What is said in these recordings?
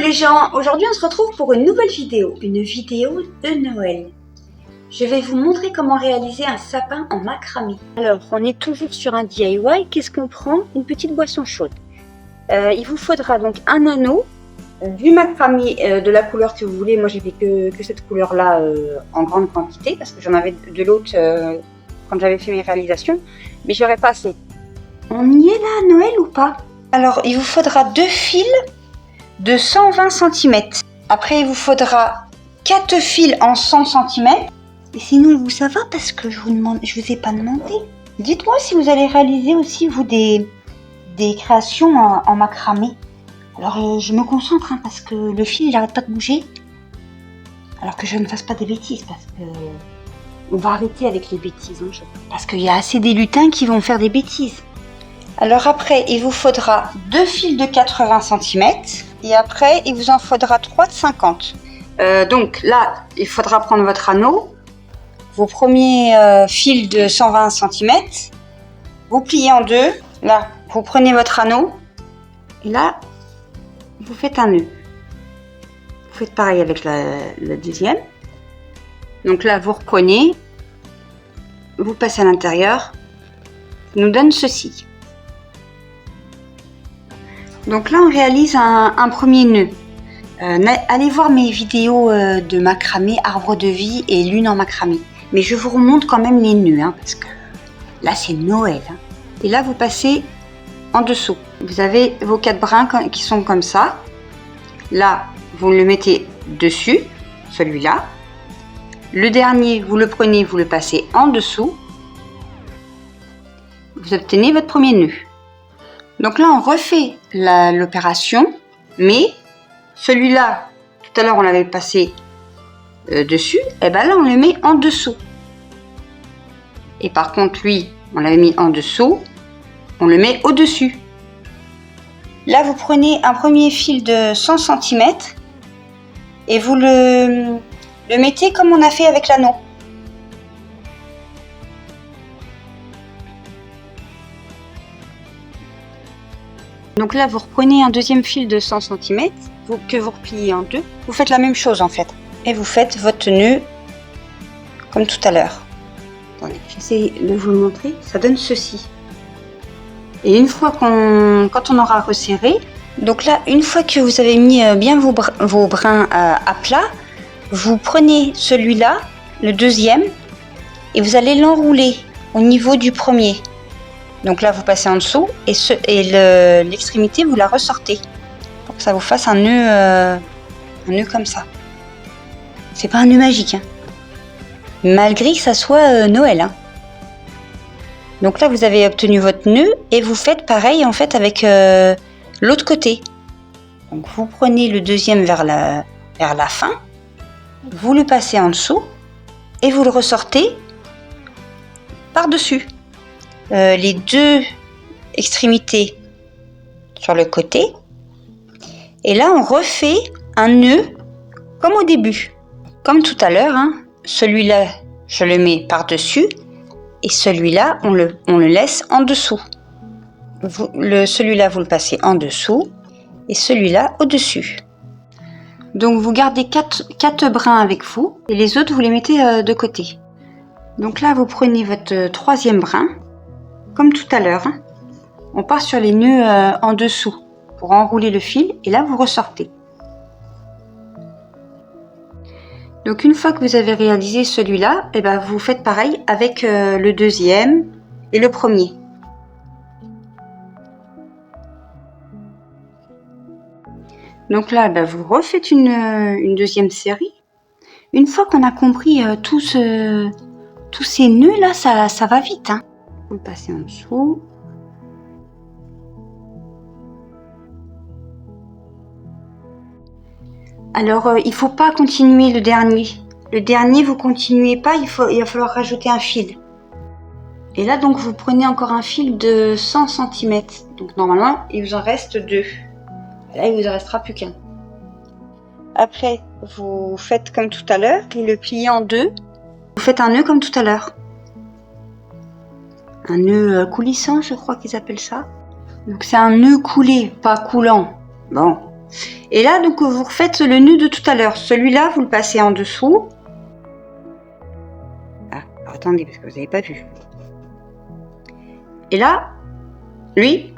les gens, aujourd'hui on se retrouve pour une nouvelle vidéo de Noël. Je vais vous montrer comment réaliser un sapin en macramé. Alors, on est toujours sur un DIY. Qu'est-ce qu'on prend? Une petite boisson chaude. Il vous faudra donc un anneau, du macramé de la couleur que vous voulez. Moi j'ai fait que cette couleur-là en grande quantité parce que j'en avais de l'autre quand j'avais fait mes réalisations, mais j'aurais pas assez. On y est là à Noël ou pas? Alors, il vous faudra 2 fils de 120 cm. Après, il vous faudra 4 fils en 100 cm. Et sinon, vous ça va parce que je vous ai pas demandé. Dites-moi si vous allez réaliser aussi vous des créations en macramé. Alors, je me concentre parce que le fil il n'arrête pas de bouger. Alors que je ne fasse pas des bêtises parce que on va arrêter avec les bêtises. Parce qu'il y a assez des lutins qui vont faire des bêtises. Alors après, il vous faudra 2 fils de 80 cm. Et après, il vous en faudra 3 de 50. Donc là, il faudra prendre votre anneau. Vos premiers fils de 120 cm. Vous pliez en deux. Là, vous prenez votre anneau. Et là, vous faites un nœud. Vous faites pareil avec le deuxième. Donc là, vous reprenez. Vous passez à l'intérieur. Ça nous donne ceci. Donc là, on réalise un premier nœud. Allez voir mes vidéos de macramé, arbre de vie et lune en macramé. Mais je vous remonte quand même les nœuds, parce que là, c'est Noël. Et là, vous passez en dessous. Vous avez vos 4 brins qui sont comme ça. Là, vous le mettez dessus, celui-là. Le dernier, vous le prenez, vous le passez en dessous. Vous obtenez votre premier nœud. Donc là, on refait l'opération, mais celui-là, tout à l'heure, on l'avait passé dessus, et bien là, on le met en dessous. Et par contre, lui, on l'avait mis en dessous, on le met au-dessus. Là, vous prenez un premier fil de 100 cm et vous le mettez comme on a fait avec l'anneau. Donc là, vous reprenez un deuxième fil de 100 cm que vous repliez en deux. Vous faites la même chose en fait. Et vous faites votre nœud comme tout à l'heure. Attendez, j'essaie de vous le montrer. Ça donne ceci. Et une fois quand on aura resserré, donc là, une fois que vous avez mis bien vos brins à plat, vous prenez celui-là, le deuxième, et vous allez l'enrouler au niveau du premier. Donc là, vous passez en dessous et l'extrémité, vous la ressortez pour que ça vous fasse un nœud comme ça. C'est pas un nœud magique, malgré que ça soit Noël. Donc là, vous avez obtenu votre nœud et vous faites pareil en fait avec l'autre côté. Donc vous prenez le deuxième vers la fin, vous le passez en dessous et vous le ressortez par-dessus. Les 2 extrémités sur le côté. Et là, on refait un nœud comme au début. Comme tout à l'heure, celui-là, je le mets par-dessus. Et celui-là, on le laisse en dessous. Celui-là, vous le passez en dessous. Et celui-là, au-dessus. Donc, vous gardez 4 brins avec vous. Et les autres, vous les mettez de côté. Donc là, vous prenez votre 3e brin. Comme tout à l'heure, on part sur les nœuds en dessous pour enrouler le fil et là vous ressortez. Donc une fois que vous avez réalisé celui-là, vous faites pareil avec le deuxième et le premier. Donc là, vous refaites une deuxième série. Une fois qu'on a compris tous ces nœuds là, ça va vite. Vous le passez en dessous. Alors, il ne faut pas continuer le dernier. Le dernier, vous continuez pas, il va falloir rajouter un fil. Et là, donc, vous prenez encore un fil de 100 cm. Donc, normalement, il vous en reste 2. Et là, il vous en restera plus qu'un. Après, vous faites comme tout à l'heure, vous le pliez en 2. Vous faites un nœud comme tout à l'heure. Un nœud coulissant, je crois qu'ils appellent ça. Donc c'est un nœud coulé, pas coulant. Bon, Et là, donc, vous refaites le nœud de tout à l'heure. Celui-là, vous le passez en dessous. Ah, alors attendez, parce que vous n'avez pas vu. Et là, lui,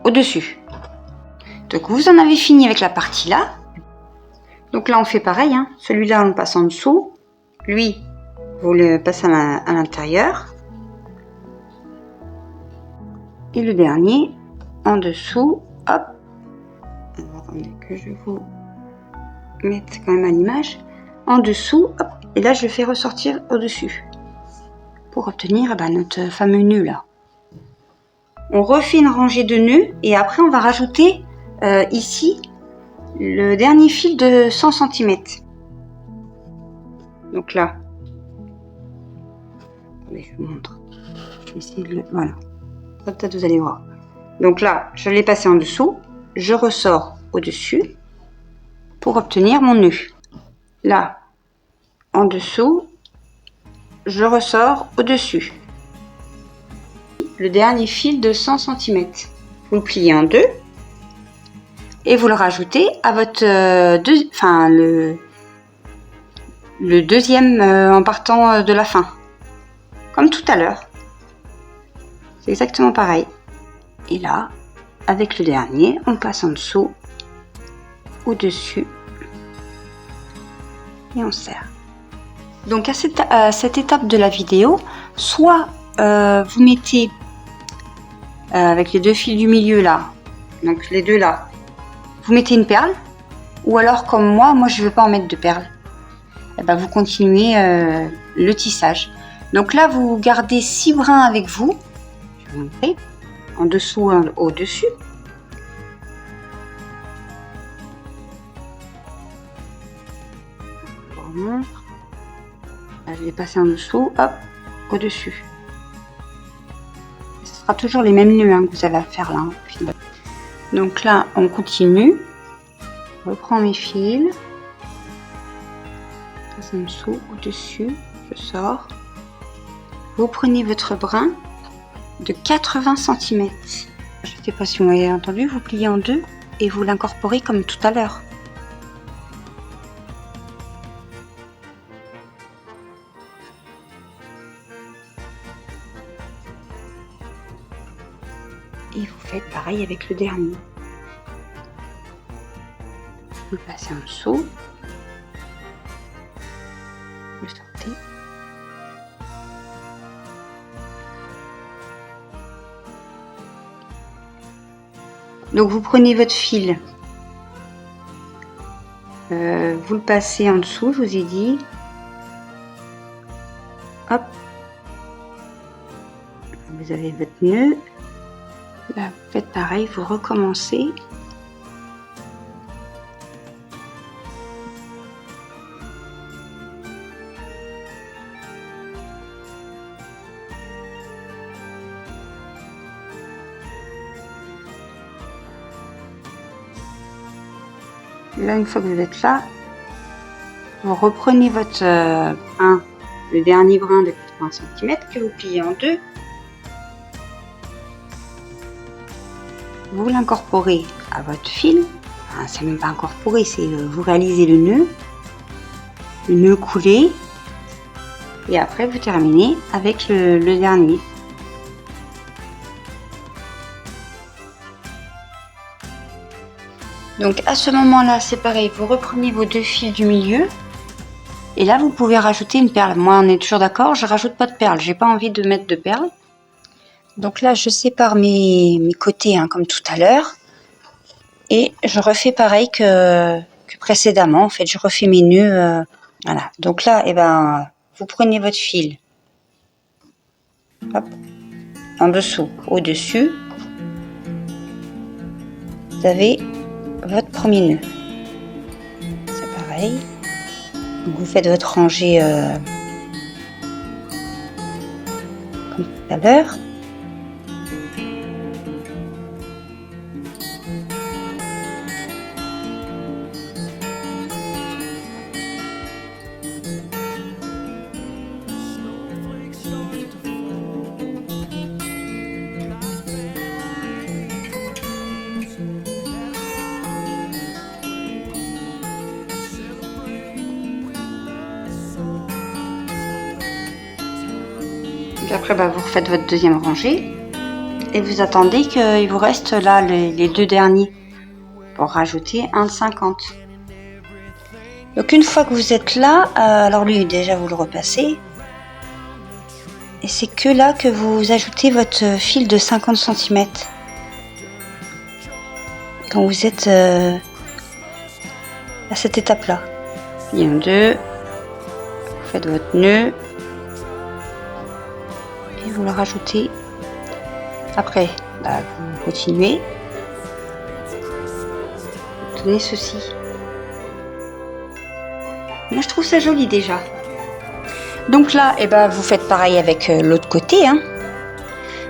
au-dessus. Donc, vous en avez fini avec la partie là. Donc là, on fait pareil. Hein. Celui-là, on le passe en dessous. Lui, vous le passez à l'intérieur. Et le dernier, en dessous. Hop. Alors, attendez que je vous mette quand même à l'image. En dessous, hop. Et là, je le fais ressortir au-dessus. Pour obtenir notre fameux nœud là. On refait une rangée de nœuds. Et après, on va rajouter ici le dernier fil de 100 cm. Donc là. Attendez, je vous montre. Ici, voilà. Peut-être vous allez voir. Donc là, je l'ai passé en dessous. Je ressors au-dessus pour obtenir mon nœud. Là, en dessous, je ressors au-dessus. Le dernier fil de 100 cm. Vous le pliez en deux et vous le rajoutez à votre le deuxième en partant de la fin. Comme tout à l'heure. C'est exactement pareil. Et là, avec le dernier, on passe en dessous, au-dessus, et on serre. Donc à cette étape de la vidéo, soit vous mettez avec les deux fils du milieu là, donc les deux là, vous mettez une perle, ou alors comme moi je ne veux pas en mettre de perles, et ben vous continuez le tissage. Donc là, vous gardez 6 brins avec vous. Je vais vous montrer. En dessous, au-dessus. Là, je vais passer en dessous, hop, au-dessus. Ce sera toujours les mêmes nœuds que vous avez à faire là. Donc là, on continue. Je reprends mes fils. Je passe en dessous, au-dessus, je sors. Vous prenez votre brin de 80 cm. Je ne sais pas si vous m'avez entendu, vous pliez en deux et vous l'incorporez comme tout à l'heure. Et vous faites pareil avec le dernier. Vous le passez en dessous. Vous le sortez. Donc vous prenez votre fil, vous le passez en dessous, je vous ai dit, hop, vous avez votre nœud, là vous faites pareil, vous recommencez, là une fois que vous êtes là, vous reprenez votre le dernier brin de 80 cm que vous pliez en deux, vous l'incorporez à votre fil, enfin, c'est même pas incorporé, c'est vous réalisez le nœud coulé, et après vous terminez avec le dernier. Donc à ce moment-là, c'est pareil, vous reprenez vos deux fils du milieu et là vous pouvez rajouter une perle. Moi, on est toujours d'accord, je rajoute pas de perles, j'ai pas envie de mettre de perles. Donc là, je sépare mes côtés comme tout à l'heure et je refais pareil que précédemment. En fait, je refais mes nœuds. Voilà. Donc là, vous prenez votre fil, hop, en dessous, au-dessus, vous avez votre premier nœud. C'est pareil. Donc vous faites votre rangée comme tout à l'heure. Puis après, vous refaites votre deuxième rangée. Et vous attendez qu'il vous reste là les deux derniers. Pour rajouter un de 50. Donc une fois que vous êtes là, alors lui déjà vous le repassez. Et c'est que là que vous ajoutez votre fil de 50 cm. Quand vous êtes à cette étape-là. Il y a un 2. Vous faites votre nœud. Et vous le rajoutez. Après, vous continuez. Vous tenez ceci. Moi je trouve ça joli déjà. Donc là, vous faites pareil avec l'autre côté. Hein.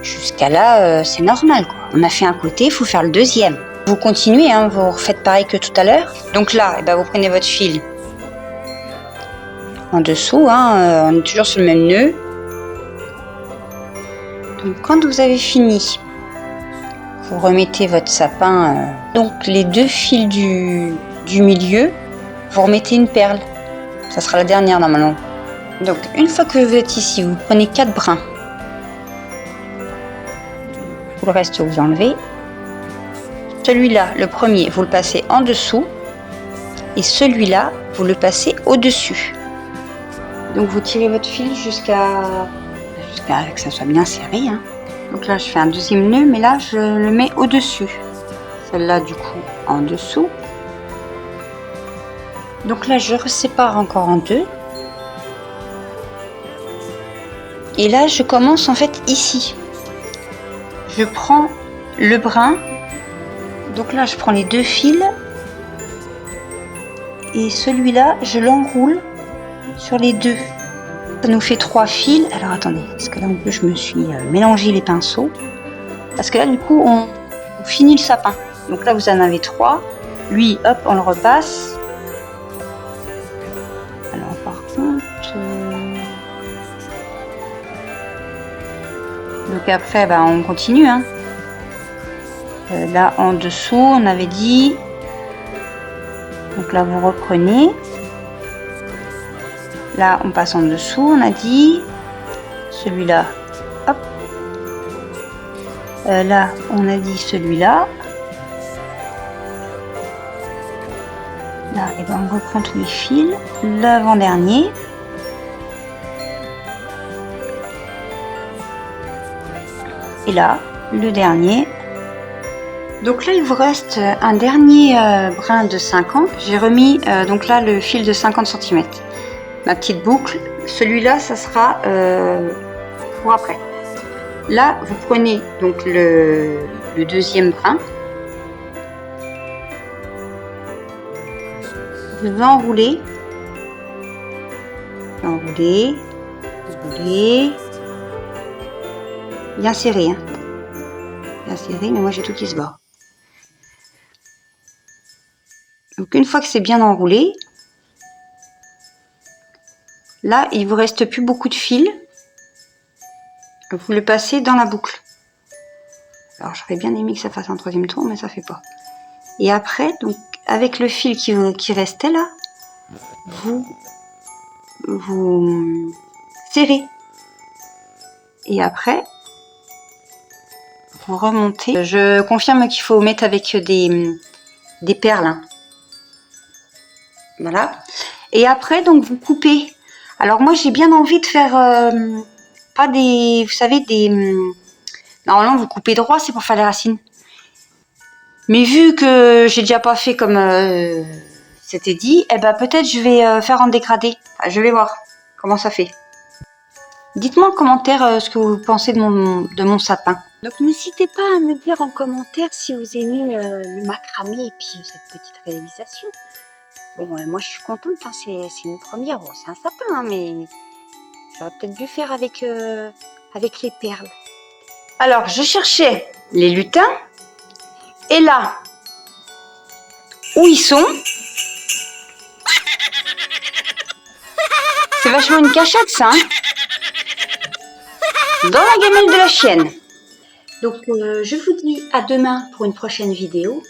Jusqu'à là, c'est normal, quoi. On a fait un côté, il faut faire le deuxième. Vous continuez, hein, vous refaites pareil que tout à l'heure. Donc là, vous prenez votre fil en dessous. Hein, on est toujours sur le même nœud. Donc quand vous avez fini, vous remettez votre sapin. Donc les deux fils du milieu, vous remettez une perle. Ça sera la dernière normalement. Donc une fois que vous êtes ici, vous prenez 4 brins. Tout le reste vous enlevez. Celui-là, le premier, vous le passez en dessous. Et celui-là, vous le passez au-dessus. Donc vous tirez votre fil jusqu'à que ça soit bien serré. Hein. Donc là, je fais un deuxième nœud, mais là, je le mets au-dessus. Celle-là, du coup, en dessous. Donc là, je resépare encore en deux. Et là, je commence en fait ici. Je prends le brin. Donc là, je prends les deux fils. Et celui-là, je l'enroule sur les deux. Ça nous fait 3 fils. Alors attendez, parce que là, en plus, je me suis mélangé les pinceaux. Parce que là, du coup, on finit le sapin. Donc là, vous en avez 3. Lui, hop, on le repasse. Alors par contre... Donc après, on continue. Hein. Là, en dessous, on avait dit... Donc là, vous reprenez. Là, on passe en dessous, on a dit. Celui-là, hop. Là, on a dit celui-là. Là, on reprend tous les fils. L'avant-dernier. Et là, le dernier. Donc là, il vous reste un dernier brin de 50. J'ai remis donc là le fil de 50 cm. Ma petite boucle. Celui-là, ça sera pour après. Là, vous prenez donc le deuxième brin. Vous enroulez. Enroulez. Enroulez. Bien serré. Hein. Bien serré, mais moi j'ai tout qui se barre. Donc une fois que c'est bien enroulé, là il vous reste plus beaucoup de fil. Vous le passez dans la boucle. Alors j'aurais bien aimé que ça fasse un troisième tour, mais ça fait pas. Et après, donc avec le fil qui restait là, vous serrez. Et après, vous remontez. Je confirme qu'il faut mettre avec des perles. Hein. Voilà. Et après, donc, vous coupez. Alors, moi, j'ai bien envie de faire... pas des... Vous savez, des... Normalement, vous coupez droit, c'est pour faire les racines. Mais vu que j'ai déjà pas fait comme c'était dit, peut-être je vais faire en dégradé. Enfin, je vais voir comment ça fait. Dites-moi en commentaire ce que vous pensez de mon sapin. Donc n'hésitez pas à me dire en commentaire si vous aimez le macramé et puis cette petite réalisation. Bon, moi je suis contente, hein, c'est une première. Bon, c'est un sapin, hein, mais j'aurais peut-être dû faire avec les perles. Alors, je cherchais les lutins. Et là, où ils sont, c'est vachement une cachette, ça, hein, dans la gamelle de la chienne. Donc, je vous dis à demain pour une prochaine vidéo.